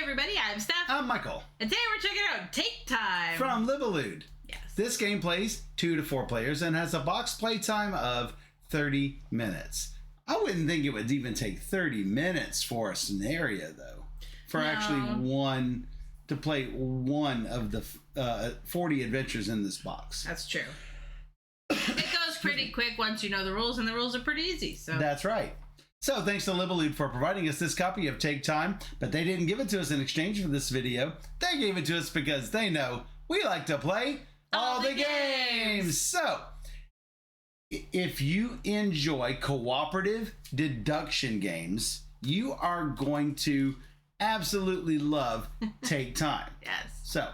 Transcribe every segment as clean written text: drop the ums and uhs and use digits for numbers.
everybody, I'm Steph. I'm Michael. And today we're checking out Take Time. From Livelude. Yes. This game plays 2 to 4 players and has a box play time of 30 minutes. I wouldn't think it would even take 30 minutes for a scenario, though. For actually one, to play one of the 40 adventures in this box. That's true. It goes pretty quick once you know the rules, and the rules are pretty easy. So That's right. So thanks to Livelude for providing us this copy of Take Time, but they didn't give it to us in exchange for this video. They gave it to us because they know we like to play all the games. So if you enjoy cooperative deduction games, you are going to absolutely love Take Time. Yes. So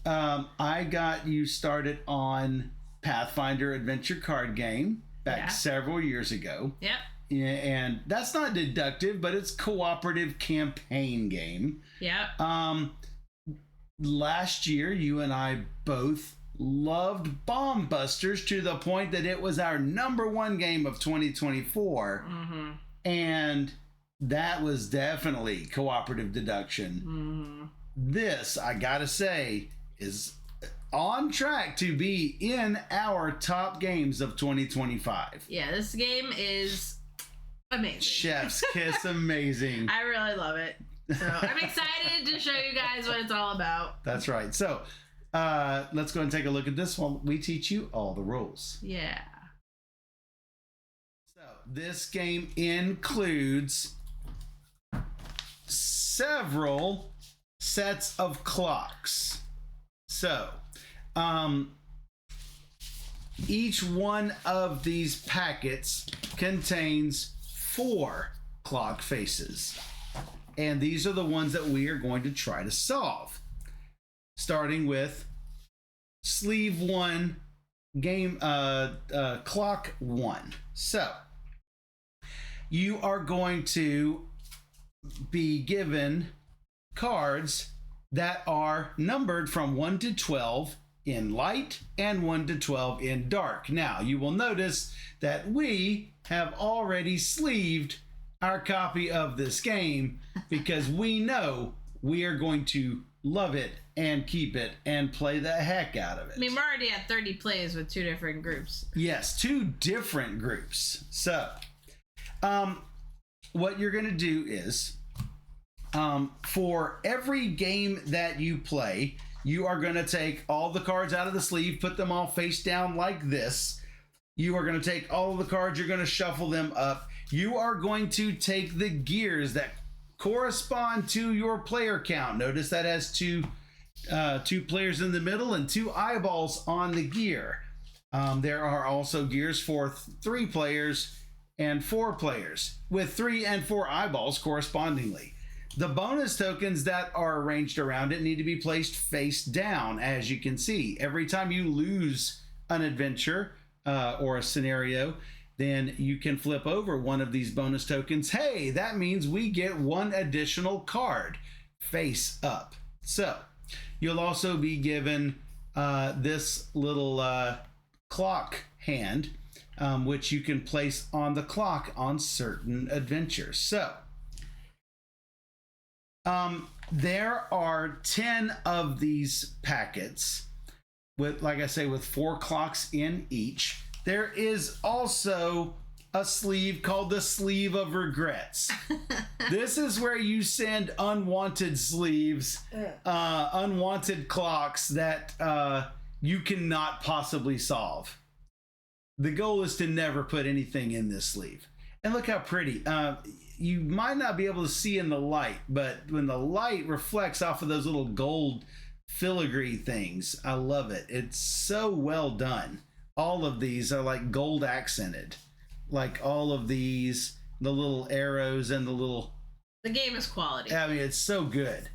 I got you started on Pathfinder adventure card game back several years ago. Yep. And that's not deductive, but it's cooperative campaign game. Yep. Last year, you and I both loved Bomb Busters to the point that it was our #1 game of 2024. Mm-hmm. And that was definitely cooperative deduction. Mm-hmm. This, I gotta say, is on track to be in our top games of 2025. Yeah, this game is amazing. Chef's kiss, amazing. I really love it. So I'm excited to show you guys what it's all about. That's right. So let's go and take a look at this one. We teach you all the rules. Yeah. So this game includes several sets of clocks. So each one of these packets contains 4 clock faces. And these are the ones that we are going to try to solve. Starting with sleeve 1, game clock 1. So you are going to be given cards that are numbered from 1 to 12 in light and 1 to 12 in dark. Now, you will notice that we have already sleeved our copy of this game because we know we are going to love it and keep it and play the heck out of it. I mean, we're already at 30 plays with 2 different groups. Yes, 2 different groups. So, what you're going to do is, for every game that you play, you are going to take all the cards out of the sleeve, put them all face down like this. You are going to take all of the cards, you're going to shuffle them up. You are going to take the gears that correspond to your player count. Notice that has two players in the middle and 2 eyeballs on the gear. There are also gears for 3 players and 4 players with 3 and 4 eyeballs correspondingly. The bonus tokens that are arranged around it need to be placed face down, as you can see. Every time you lose an adventure or a scenario, then you can flip over one of these bonus tokens. Hey, that means we get 1 additional card face up. So you'll also be given this little clock hand, which you can place on the clock on certain adventures. So there are 10 of these packets with, like I say, with 4 clocks in each. There is also a sleeve called the Sleeve of Regrets. This is where you send unwanted sleeves, unwanted clocks that you cannot possibly solve. The goal is to never put anything in this sleeve. And look how pretty. You might not be able to see in the light, but when the light reflects off of those little gold filigree things, I love it. It's so well done. All of these are like gold accented. Like all of these, the little arrows and the little... The game is quality. I mean, it's so good.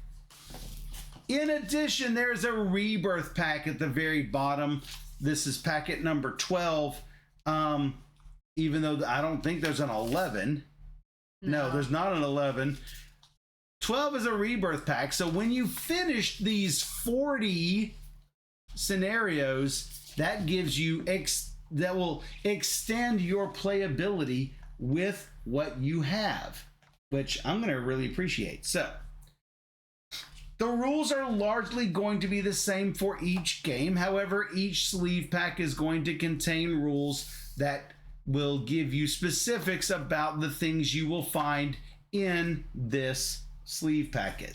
In addition, there's a rebirth pack at the very bottom. This is packet number 12. Even though I don't think there's an 11. No, there's not an 11. 12 is a rebirth pack. So when you finish these 40 scenarios, that gives you that will extend your playability with what you have, which I'm going to really appreciate. So The rules are largely going to be the same for each game. However, each sleeve pack is going to contain rules that will give you specifics about the things you will find in this sleeve packet.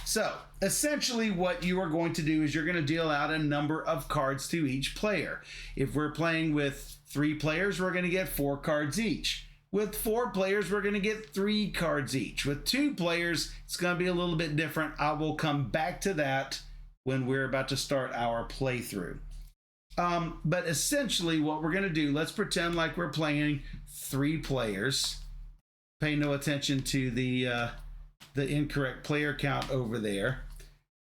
So, essentially what you are going to do is you're going to deal out a number of cards to each player. If we're playing with 3 players, we're going to get 4 cards each. With 4 players, we're going to get 3 cards each. With 2 players, it's going to be a little bit different. I will come back to that when we're about to start our playthrough. But essentially what we're going to do, let's pretend like we're playing 3 players. Pay no attention to the incorrect player count over there.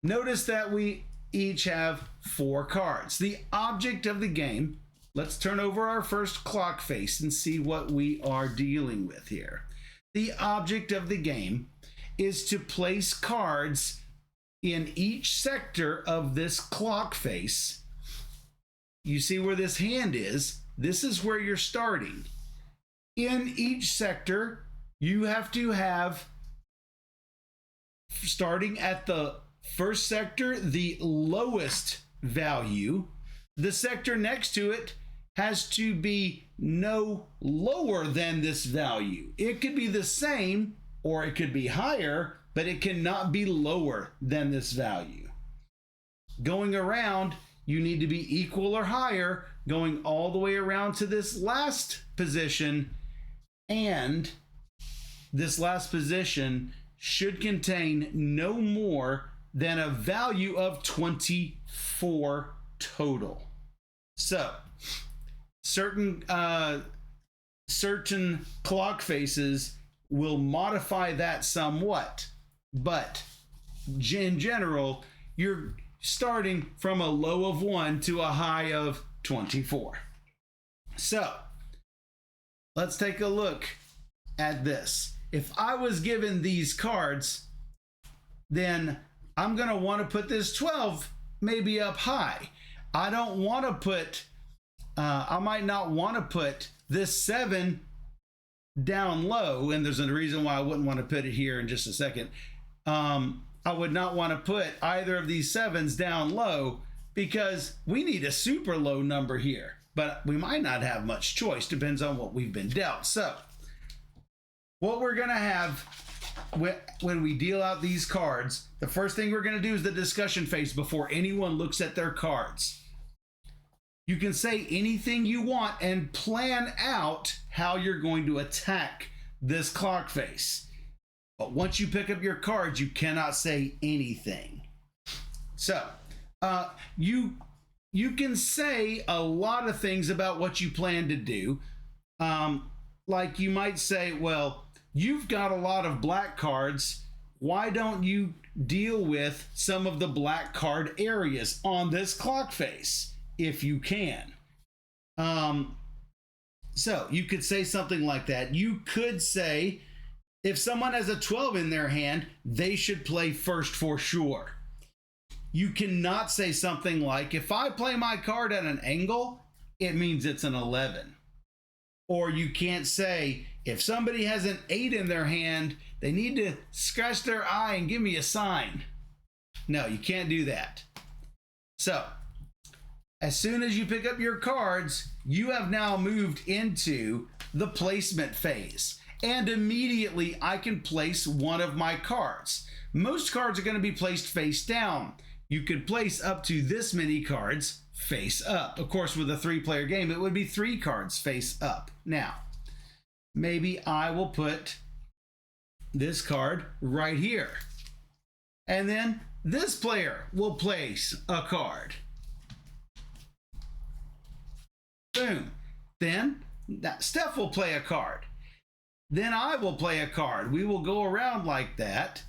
Notice that we each have 4 cards. The object of the game, let's turn over our first clock face and see what we are dealing with here. The object of the game is to place cards in each sector of this clock face. You see where this hand is? This is where you're starting. In each sector, you have to have, starting at the first sector, the lowest value. The sector next to it has to be no lower than this value. It could be the same or it could be higher, but it cannot be lower than this value. Going around, you need to be equal or higher, going all the way around to this last position, and this last position should contain no more than a value of 24 total. So, certain clock faces will modify that somewhat, but in general, you're starting from a low of 1 to a high of 24. So, let's take a look at this. If I was given these cards, then I'm going to want to put this 12 maybe up high. I don't want to put, I might not want to put this 7 down low, and there's a reason why I wouldn't want to put it here in just a second. I would not want to put either of these 7s down low because we need a super low number here, but we might not have much choice, depends on what we've been dealt. So what we're going to have when we deal out these cards, the first thing we're going to do is the discussion phase before anyone looks at their cards. You can say anything you want and plan out how you're going to attack this clock face. But once you pick up your cards, you cannot say anything. So, you can say a lot of things about what you plan to do. Like you might say, well, you've got a lot of black cards. Why don't you deal with some of the black card areas on this clock face if you can? So you could say something like that. You could say, if someone has a 12 in their hand, they should play first for sure. You cannot say something like, if I play my card at an angle, it means it's an 11. Or you can't say, if somebody has an 8 in their hand, they need to scratch their eye and give me a sign. No, you can't do that. So, as soon as you pick up your cards, you have now moved into the placement phase. And immediately I can place one of my cards. Most cards are going to be placed face down. You could place up to this many cards face up. Of course, with a 3-player game, it would be 3 cards face up. Now, maybe I will put this card right here. And then this player will place a card. Boom. Then Steph will play a card. Then I will play a card. We will go around like that.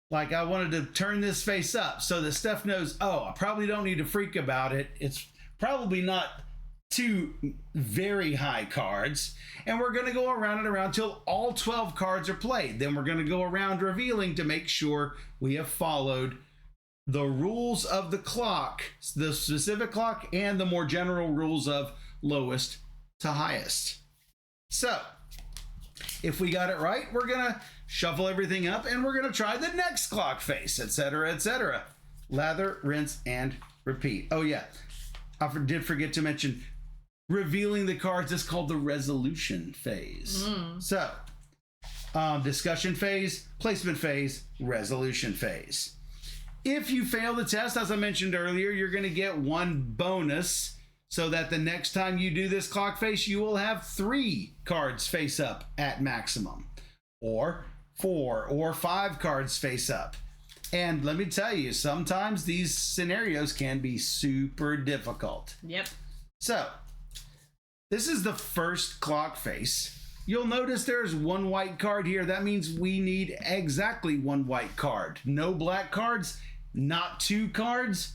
Like I wanted to turn this face up so that Steph knows, oh, I probably don't need to freak about it. It's probably not 2 very high cards. And we're going to go around and around till all 12 cards are played. Then we're going to go around revealing to make sure we have followed the rules of the clock, the specific clock, and the more general rules of lowest to highest. So, If we got it right, we're going to shuffle everything up and we're going to try the next clock face, etc., etc. Lather, rinse, and repeat. Oh, yeah. I did forget to mention revealing the cards is called the resolution phase. So, discussion phase, placement phase, resolution phase. If you fail the test, as I mentioned earlier, you're going to get 1 bonus so that the next time you do this clock face, you will have 3 cards face up at maximum, or 4 or 5 cards face up. And let me tell you, sometimes these scenarios can be super difficult. Yep. So, this is the first clock face. You'll notice there's 1 white card here. That means we need exactly 1 white card. No black cards, not 2 cards,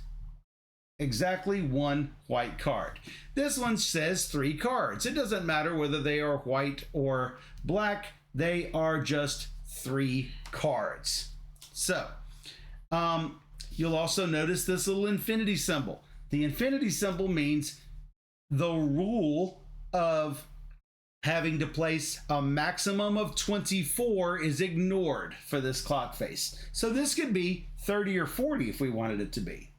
exactly 1 white card. This one says 3 cards. It doesn't matter whether they are white or black. They are just 3 cards. So, you'll also notice this little infinity symbol. The infinity symbol means the rule of having to place a maximum of 24 is ignored for this clock face. So this could be 30 or 40 if we wanted it to be.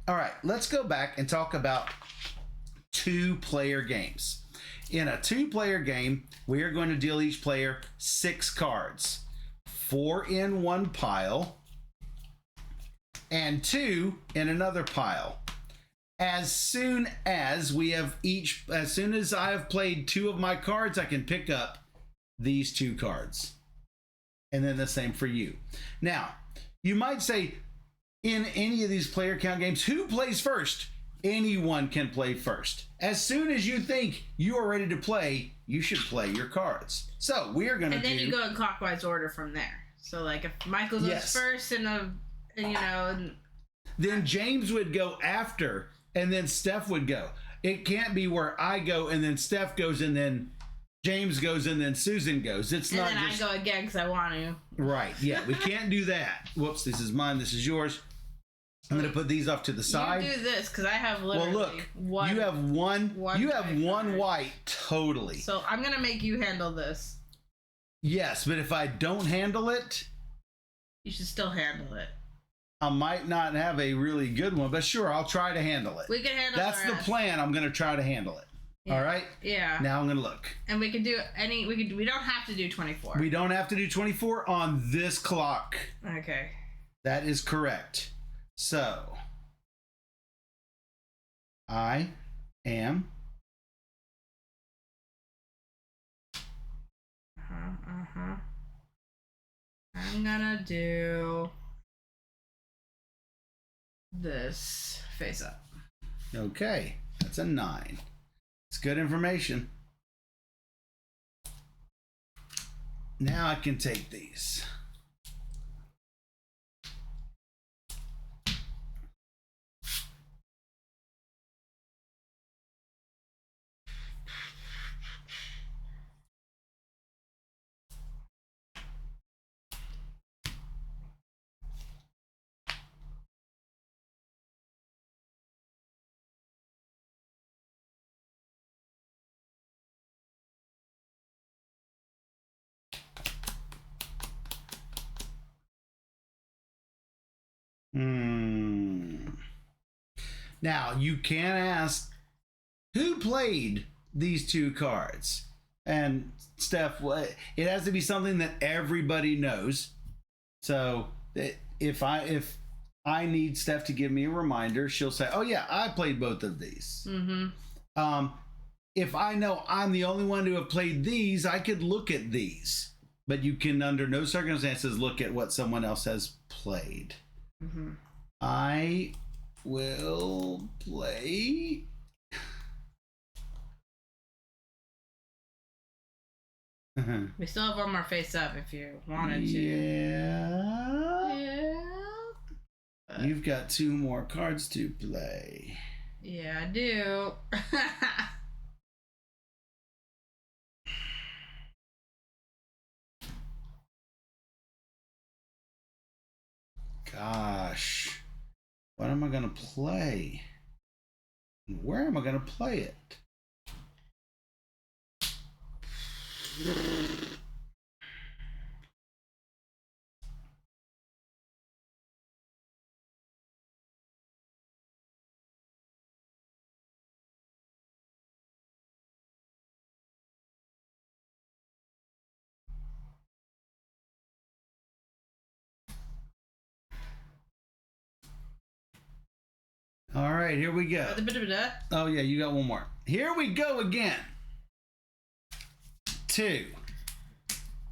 All right, let's go back and talk about 2-player games. In a 2-player game, we are going to deal each player 6 cards. 4 in one pile and 2 in another pile. As soon as I have played 2 of my cards, I can pick up these 2 cards. And then the same for you. Now, you might say, in any of these player count games, who plays first? Anyone can play first. As soon as you think you are ready to play, you should play your cards. So we're going to do... And then you go in clockwise order from there. So like if Michael goes first then James would go after, and then Steph would go. It can't be where I go and then Steph goes and then James goes and then Susan goes. It's not just... And then I go again because I want to. Right, yeah. We can't do that. Whoops, this is mine, this is yours. I'm going to put these off to the side. You do this because I have literally one. You have one white, totally. So I'm going to make you handle this. Yes, but if I don't handle it... You should still handle it. I might not have a really good one, but sure, I'll try to handle it. We can handle it. That's the plan. I'm going to try to handle it. Yeah. All right? Yeah. Now I'm going to look. And we can do we don't have to do 24. We don't have to do 24 on this clock. Okay. That is correct. So, I am I'm gonna do this face up. Okay, that's a 9. It's good information. Now I can take these. Now, you can ask, who played these 2 cards? And Steph, it has to be something that everybody knows. So if I need Steph to give me a reminder, she'll say, oh yeah, I played both of these. Mm-hmm. If I know I'm the only one to have played these, I could look at these. But you can, under no circumstances, look at what someone else has played. Mm-hmm. I will play. We still have one more face up if you wanted to. Yeah. You've got 2 more cards to play. Yeah, I do. Gosh. What am I going to play? Where am I going to play it? All right, here we go. Oh, yeah, you got one more. Here we go again. 2.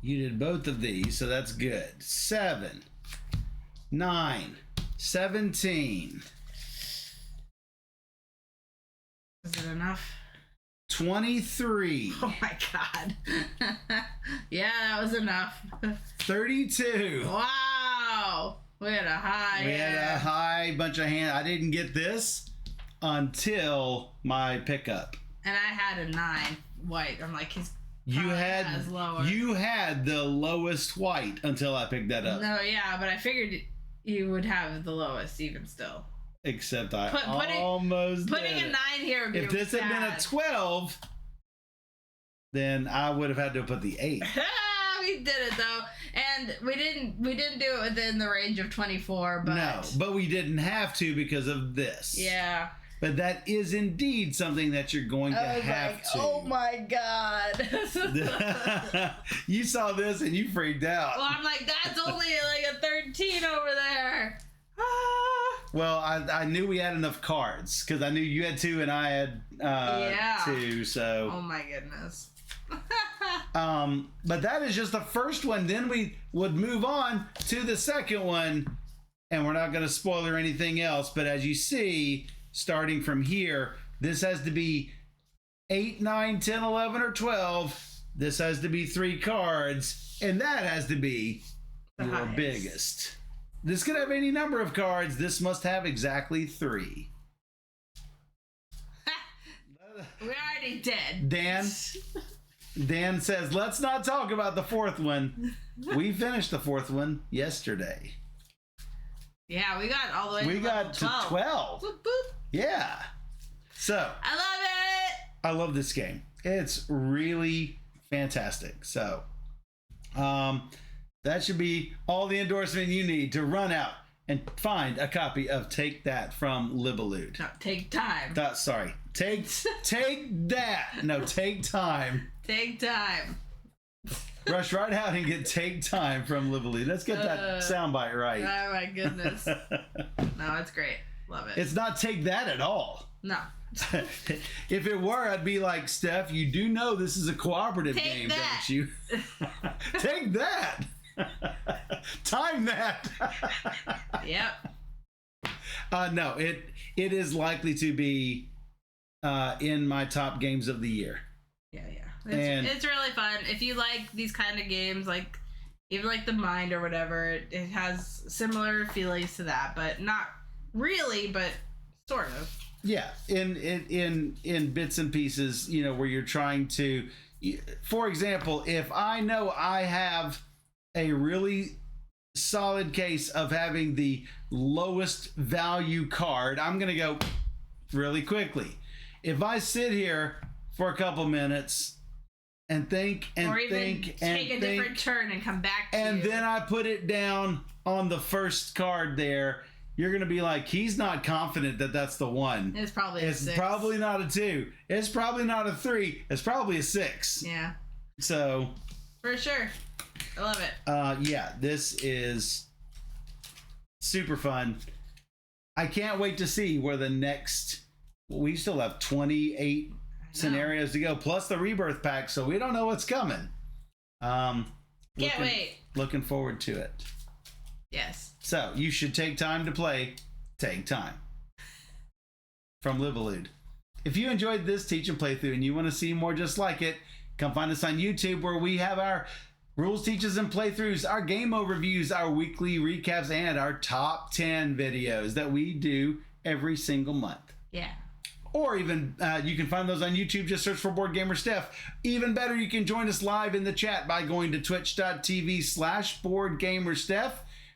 You did both of these, so that's good. 7, 9, 17. Is it enough? 23. Oh my god. Yeah, that was enough. 32. Wow. We had a high bunch of hands. I didn't get this until my pickup. And I had a 9 white. I'm like, his You has lower. You had the lowest white until I picked that up. No, yeah, but I figured you would have the lowest even still. Except I putting a 9 here would be if this had been a 12, then I would have had to put the 8. We did it though, and we didn't do it within the range of 24. But no, but we didn't have to because of this. Yeah. But that is indeed something that you're going to have to. Oh my god. You saw this and you freaked out. Well, I'm like, that's only like a 13 over there. Well, I knew we had enough cards because I knew you had 2 and I had 2. So. Oh my goodness. But that is just the first one. Then we would move on to the second one, and we're not going to spoil or anything else. But as you see, starting from here, this has to be 8, 9, 10, 11, or 12. This has to be 3 cards, and that has to be your biggest. This could have any number of cards. This must have exactly 3. We already did. Dan says, let's not talk about the 4th one. We finished the 4th one yesterday. Yeah, we got all the way to 12. Boop, boop. Yeah. So. I love it. I love this game. It's really fantastic. So, that should be all the endorsement you need to run out and find a copy of Take That from Libellude. No, take time. Sorry. Take that. No, take time. Take time. Rush right out and get Take Time from Libellude. Let's get that soundbite right. Oh my goodness. No, it's great. Love it. It's not Take That at all. No. If it were, I'd be like, Steph, you do know this is a cooperative game, don't you? Take that. Time that. Yep. No, it is likely to be in my top games of the year. Yeah. It's really fun. If you like these kind of games, like even like The Mind or whatever, it has similar feelings to that, but not really, but sort of. Yeah, in bits and pieces, where you're trying to, for example, if I know I have a really solid case of having the lowest value card, I'm going to go really quickly. If I sit here for a couple minutes and think and or even think take and a different turn and come back to and then I put it down on the first card there, you're going to be like, he's not confident that that's the one. It's probably a 6. Probably not a 2. It's probably not a 3. It's probably a 6. Yeah. So. For sure. I love it. Yeah, this is super fun. I can't wait to see where the next. We still have 28 scenarios to go, plus the rebirth pack, so we don't know what's coming. Can't wait. Looking forward to it. Yes. So you should take time to play. Take time. From Libellude. If you enjoyed this teach and playthrough and you want to see more just like it, come find us on YouTube where we have our rules, teaches, and playthroughs, our game overviews, our weekly recaps, and our top 10 videos that we do every single month. Yeah. Or even you can find those on YouTube. Just search for Board Gamer Steph. Even better, you can join us live in the chat by going to twitch.tv/BoardGamerSteph,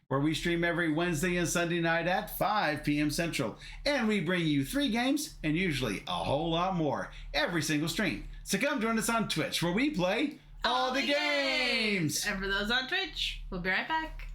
where we stream every Wednesday and Sunday night at 5 p.m. Central. And we bring you 3 games and usually a whole lot more every single stream. So come join us on Twitch, where we play all the games. And for those on Twitch, we'll be right back.